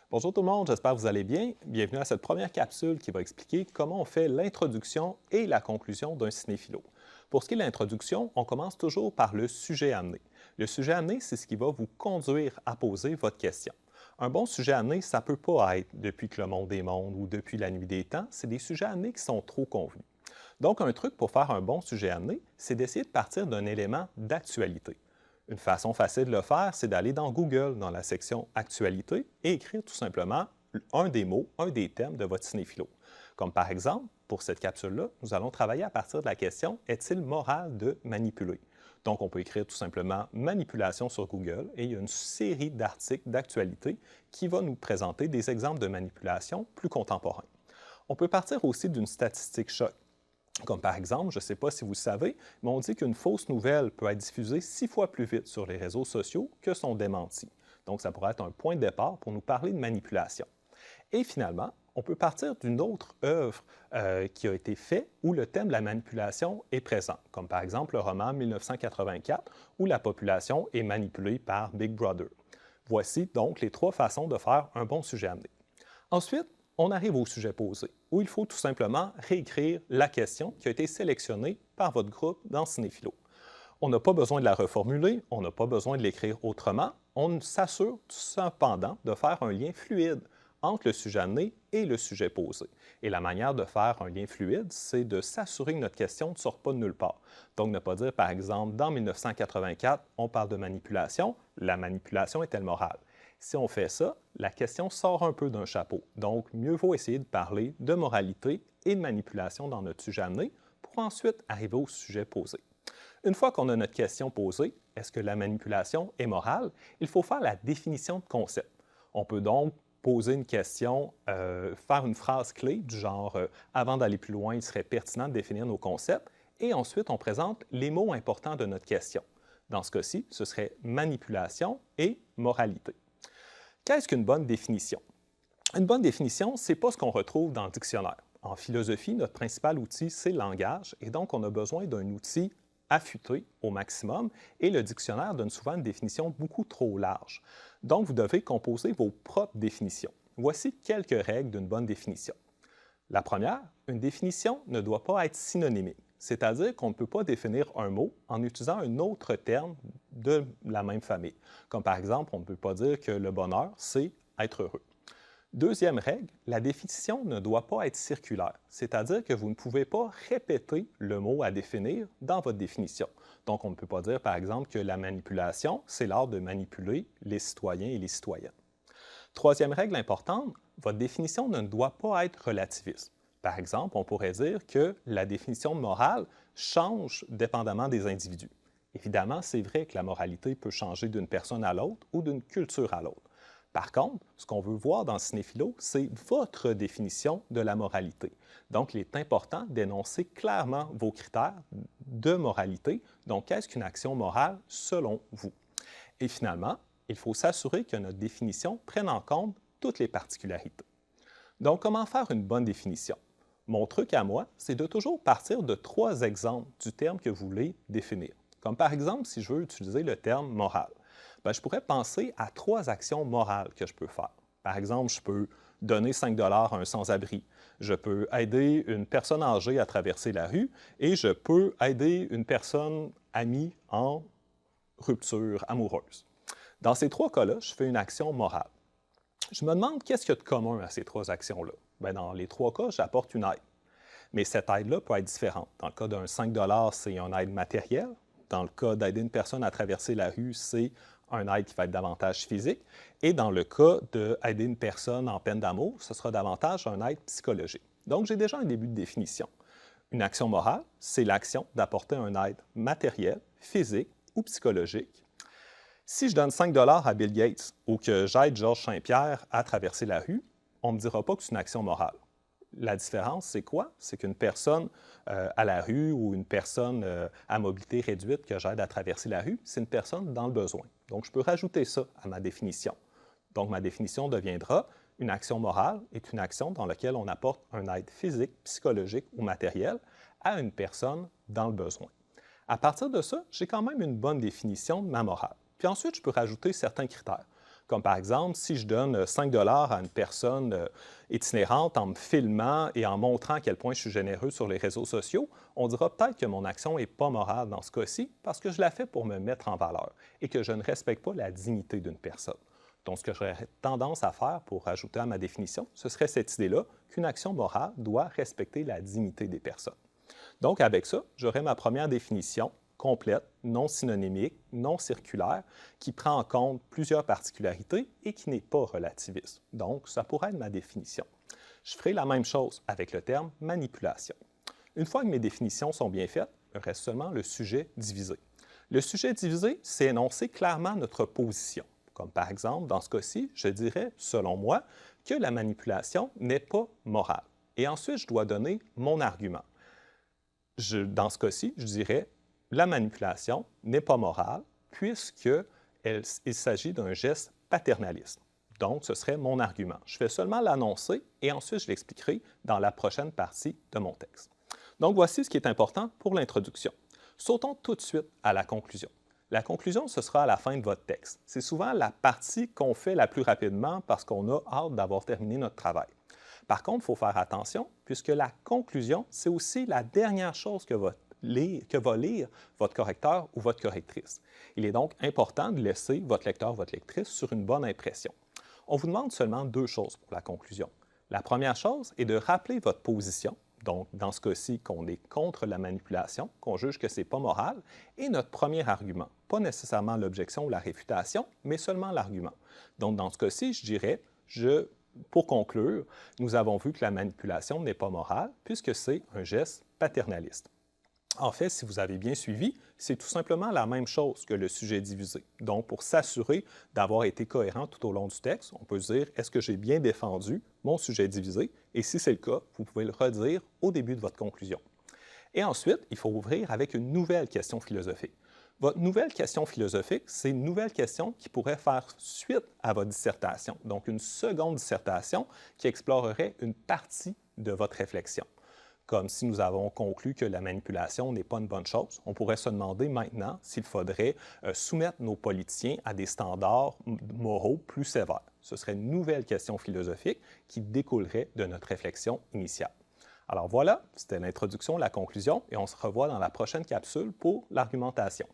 Bonjour tout le monde, j'espère que vous allez bien. Bienvenue à cette première capsule qui va expliquer comment on fait l'introduction et la conclusion d'un cinéphilo. Pour ce qui est de l'introduction, on commence toujours par le sujet amené. Le sujet amené, c'est ce qui va vous conduire à poser votre question. Un bon sujet amené, ça ne peut pas être depuis que le monde est monde ou depuis la nuit des temps, c'est des sujets amenés qui sont trop convenus. Donc, un truc pour faire un bon sujet amené, c'est d'essayer de partir d'un élément d'actualité. Une façon facile de le faire, c'est d'aller dans Google, dans la section Actualité, et écrire tout simplement un des mots, un des thèmes de votre cinéphilo. Comme par exemple, pour cette capsule-là, nous allons travailler à partir de la question « Est-il moral de manipuler ?» Donc, on peut écrire tout simplement « manipulation » sur Google, et il y a une série d'articles d'actualité qui va nous présenter des exemples de manipulation plus contemporains. On peut partir aussi d'une statistique choc. Comme par exemple, je ne sais pas si vous le savez, mais on dit qu'une fausse nouvelle peut être diffusée 6 fois plus vite sur les réseaux sociaux que son démenti. Donc, ça pourrait être un point de départ pour nous parler de manipulation. Et finalement, on peut partir d'une autre œuvre qui a été faite où le thème de la manipulation est présent, comme par exemple le roman 1984 où la population est manipulée par Big Brother. Voici donc les 3 façons de faire un bon sujet amené. Ensuite, on arrive au sujet posé, où il faut tout simplement réécrire la question qui a été sélectionnée par votre groupe dans Cinéphilo. On n'a pas besoin de la reformuler, on n'a pas besoin de l'écrire autrement, on s'assure cependant de faire un lien fluide entre le sujet amené et le sujet posé. Et la manière de faire un lien fluide, c'est de s'assurer que notre question ne sort pas de nulle part. Donc, ne pas dire, par exemple, dans 1984, on parle de manipulation, la manipulation est-elle morale? Si on fait ça, la question sort un peu d'un chapeau. Donc, mieux vaut essayer de parler de moralité et de manipulation dans notre sujet amené pour ensuite arriver au sujet posé. Une fois qu'on a notre question posée, est-ce que la manipulation est morale? Il faut faire la définition de concept. On peut donc poser une question, faire une phrase clé du genre avant d'aller plus loin, il serait pertinent de définir nos concepts » et ensuite on présente les mots importants de notre question. Dans ce cas-ci, ce serait manipulation et moralité. Qu'est-ce qu'une bonne définition? Une bonne définition, ce n'est pas ce qu'on retrouve dans le dictionnaire. En philosophie, notre principal outil, c'est le langage, et donc on a besoin d'un outil affûté au maximum, et le dictionnaire donne souvent une définition beaucoup trop large. Donc, vous devez composer vos propres définitions. Voici quelques règles d'une bonne définition. La première, une définition ne doit pas être synonymique, c'est-à-dire qu'on ne peut pas définir un mot en utilisant un autre terme de la même famille. Comme par exemple, on ne peut pas dire que le bonheur, c'est être heureux. Deuxième règle, la définition ne doit pas être circulaire, c'est-à-dire que vous ne pouvez pas répéter le mot à définir dans votre définition. Donc, on ne peut pas dire, par exemple, que la manipulation, c'est l'art de manipuler les citoyens et les citoyennes. Troisième règle importante, votre définition ne doit pas être relativiste. Par exemple, on pourrait dire que la définition de morale change dépendamment des individus. Évidemment, c'est vrai que la moralité peut changer d'une personne à l'autre ou d'une culture à l'autre. Par contre, ce qu'on veut voir dans Cinéphilo, c'est votre définition de la moralité. Donc, il est important d'énoncer clairement vos critères de moralité. Donc, qu'est-ce qu'une action morale selon vous? Et finalement, il faut s'assurer que notre définition prenne en compte toutes les particularités. Donc, comment faire une bonne définition? Mon truc à moi, c'est de toujours partir de 3 exemples du terme que vous voulez définir. Comme par exemple, si je veux utiliser le terme moral, je pourrais penser à 3 actions morales que je peux faire. Par exemple, je peux donner 5 $ à un sans-abri, je peux aider une personne âgée à traverser la rue et je peux aider une personne amie en rupture amoureuse. Dans ces 3 cas-là, je fais une action morale. Je me demande qu'est-ce qu'il y a de commun à ces 3 actions-là? Dans les 3 cas, j'apporte une aide. Mais cette aide-là peut être différente. Dans le cas d'un 5 $, c'est une aide matérielle. Dans le cas d'aider une personne à traverser la rue, c'est une aide qui va être davantage physique. Et dans le cas d'aider une personne en peine d'amour, ce sera davantage une aide psychologique. Donc, j'ai déjà un début de définition. Une action morale, c'est l'action d'apporter une aide matérielle, physique ou psychologique. Si je donne 5 $ à Bill Gates ou que j'aide Georges Saint-Pierre à traverser la rue, on ne me dira pas que c'est une action morale. La différence, c'est quoi? C'est qu'une personne à la rue ou une personne à mobilité réduite que j'aide à traverser la rue, c'est une personne dans le besoin. Donc, je peux rajouter ça à ma définition. Donc, ma définition deviendra une action morale est une action dans laquelle on apporte une aide physique, psychologique ou matérielle à une personne dans le besoin. À partir de ça, j'ai quand même une bonne définition de ma morale. Puis ensuite, je peux rajouter certains critères. Comme par exemple, si je donne 5 à une personne itinérante en me filmant et en montrant à quel point je suis généreux sur les réseaux sociaux, on dira peut-être que mon action n'est pas morale dans ce cas-ci parce que je la fais pour me mettre en valeur et que je ne respecte pas la dignité d'une personne. Donc, ce que j'aurais tendance à faire pour ajouter à ma définition, ce serait cette idée-là qu'une action morale doit respecter la dignité des personnes. Donc, avec ça, j'aurai ma première définition complète, non synonymique, non circulaire, qui prend en compte plusieurs particularités et qui n'est pas relativiste. Donc, ça pourrait être ma définition. Je ferai la même chose avec le terme manipulation. Une fois que mes définitions sont bien faites, il reste seulement le sujet divisé. Le sujet divisé, c'est énoncer clairement notre position. Comme par exemple, dans ce cas-ci, je dirais, selon moi, que la manipulation n'est pas morale. Et ensuite, je dois donner mon argument. Dans ce cas-ci, je dirais, la manipulation n'est pas morale puisqu'il s'agit d'un geste paternaliste. Donc, ce serait mon argument. Je vais seulement l'annoncer et ensuite, je l'expliquerai dans la prochaine partie de mon texte. Donc, voici ce qui est important pour l'introduction. Sautons tout de suite à la conclusion. La conclusion, ce sera à la fin de votre texte. C'est souvent la partie qu'on fait la plus rapidement parce qu'on a hâte d'avoir terminé notre travail. Par contre, il faut faire attention puisque la conclusion, c'est aussi la dernière chose que va lire votre correcteur ou votre correctrice. Il est donc important de laisser votre lecteur ou votre lectrice sur une bonne impression. On vous demande seulement deux choses pour la conclusion. La première chose est de rappeler votre position. Donc, dans ce cas-ci, qu'on est contre la manipulation, qu'on juge que ce n'est pas moral, et notre premier argument, pas nécessairement l'objection ou la réfutation, mais seulement l'argument. Donc, dans ce cas-ci, je dirais, pour conclure, nous avons vu que la manipulation n'est pas morale puisque c'est un geste paternaliste. En fait, si vous avez bien suivi, c'est tout simplement la même chose que le sujet divisé. Donc, pour s'assurer d'avoir été cohérent tout au long du texte, on peut se dire, est-ce que j'ai bien défendu mon sujet divisé? Et si c'est le cas, vous pouvez le redire au début de votre conclusion. Et ensuite, il faut ouvrir avec une nouvelle question philosophique. Votre nouvelle question philosophique, c'est une nouvelle question qui pourrait faire suite à votre dissertation. Donc, une seconde dissertation qui explorerait une partie de votre réflexion. Comme si nous avons conclu que la manipulation n'est pas une bonne chose, on pourrait se demander maintenant s'il faudrait soumettre nos politiciens à des standards moraux plus sévères. Ce serait une nouvelle question philosophique qui découlerait de notre réflexion initiale. Alors voilà, c'était l'introduction, la conclusion, et on se revoit dans la prochaine capsule pour l'argumentation.